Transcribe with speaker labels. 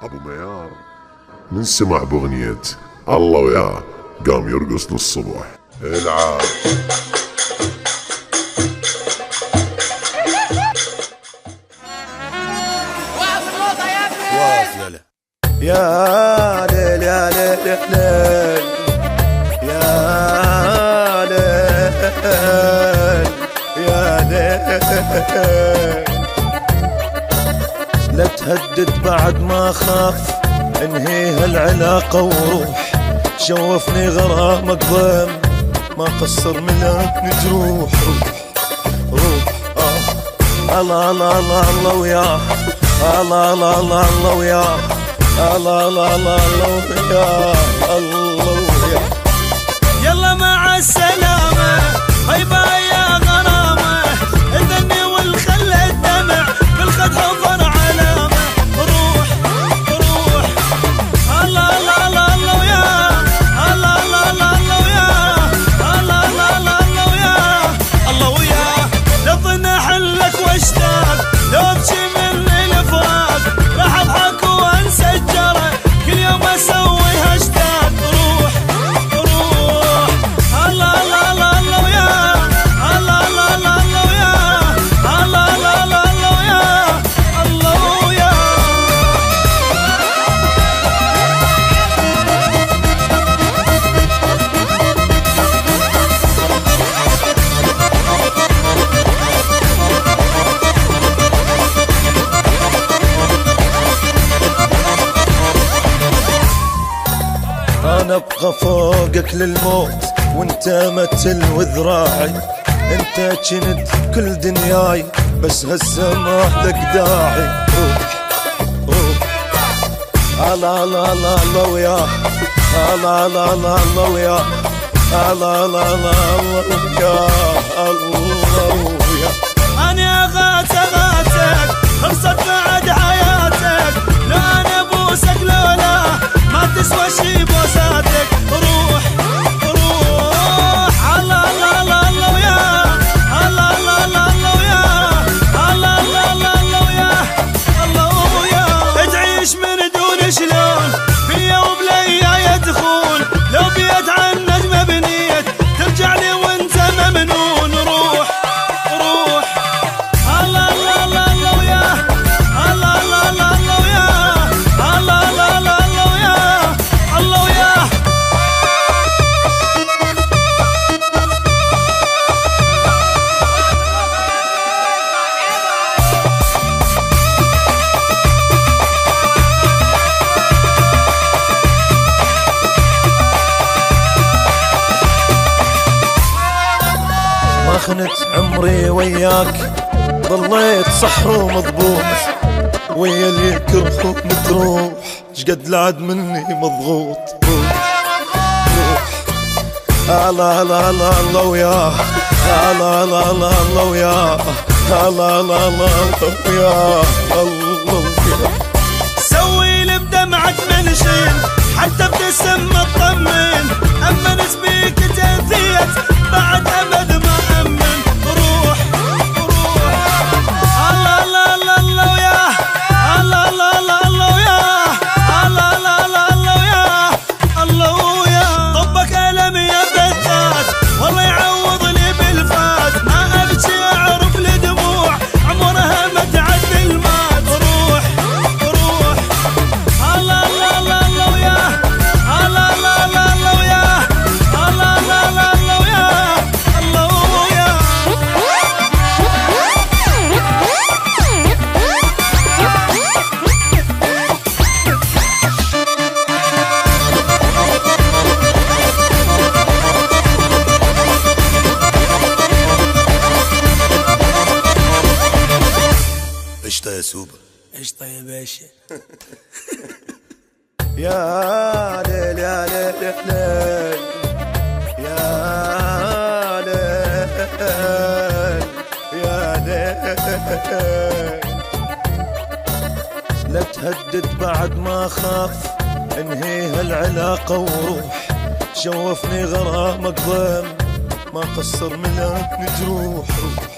Speaker 1: ابو ميار نسمع باغنية الله وياه قام يرقص للصبح. العب
Speaker 2: يا ليل يا ليل يا ليل يا ليل، لا تهدد بعد ما خاف انهي هالعلاقة وروح، شوفني غرامك ضم ما قصر منك جروح. روح الله الله الله الله وياه، الله الله الله الله وياه، الله الله الله الله وياه، الله وياه.
Speaker 3: يلا مع السلامة باي باي يا غرامة، الدني والخل الدمع بالخد حفر علامة. روح روح الله الله الله الله وياه، الله الله الله الله وياه، الله الله الله الله وياه، الله وياه. لظن احلك واشتاق لو ابكي من الفراق، راح اضحك وانسى الجرى كل يوم اسوي هاشتاج. روح روح الله الله الله الله وياه، الله الله الله الله وياه، الله الله الله الله وياه، الله وياه.
Speaker 2: انا ابقى فوقك للموت وانت متل وذراعي، انت جنت كل دنياي بس هسه ما لك داعي. روح روح الله الله الله الله وياه، الله الله الله الله وياه، الله الله الله الله وياه، الله وياه.
Speaker 3: أنا غاتك خلصت بعد حياتك، لا أنا بوسك لولا ما تسوى شي بوساتك. روح روح الله الله الله الله وياه، الله الله الله الله وياه، الله الله الله الله وياه، الله وياه. تعيش من دون شلون فيا وبليا يدخون، لو بيت عن نجمة بنيت ترجع لي وانت ممنون. روح روح الله الله الله الله وياه، الله الله الله الله وياه، الله الله الله الله وياه، الله وياه.
Speaker 2: ما خنت عمري وياك، ضليت صح ومضبوط، ويا اللي يكرهون تروح شقد لعد مني مضغوط. روح الله الله الله الله وياه، الله الله الله الله وياه، الله الله الله الله وياه، الله وياه.
Speaker 3: سوي لي بدمعك منشين حتى ابتسم اطمن، اما نسبيك تنثيت بعد ابد ما امن. روح روح الله الله الله الله وياه، الله الله الله الله وياه، الله الله الله الله وياه، الله وياه. طبك الم يا فتات والله يعوض لي بالفات، ما ابكي اعرف لدموع عمرها ما تعدي المات. روح روح الله الله الله الله وياه، الله الله الله الله وياه، الله الله الله الله وياه، الله وياه.
Speaker 2: قشطة يا سوبر.
Speaker 3: قشطة يا باشا.
Speaker 2: يا ليل يا ليل يا ليل يا ليل، لا تهدد بعد ما خاف انهي هالعلاقة وروح، شوفني غرامك ضم ما قصر منك جروح. روح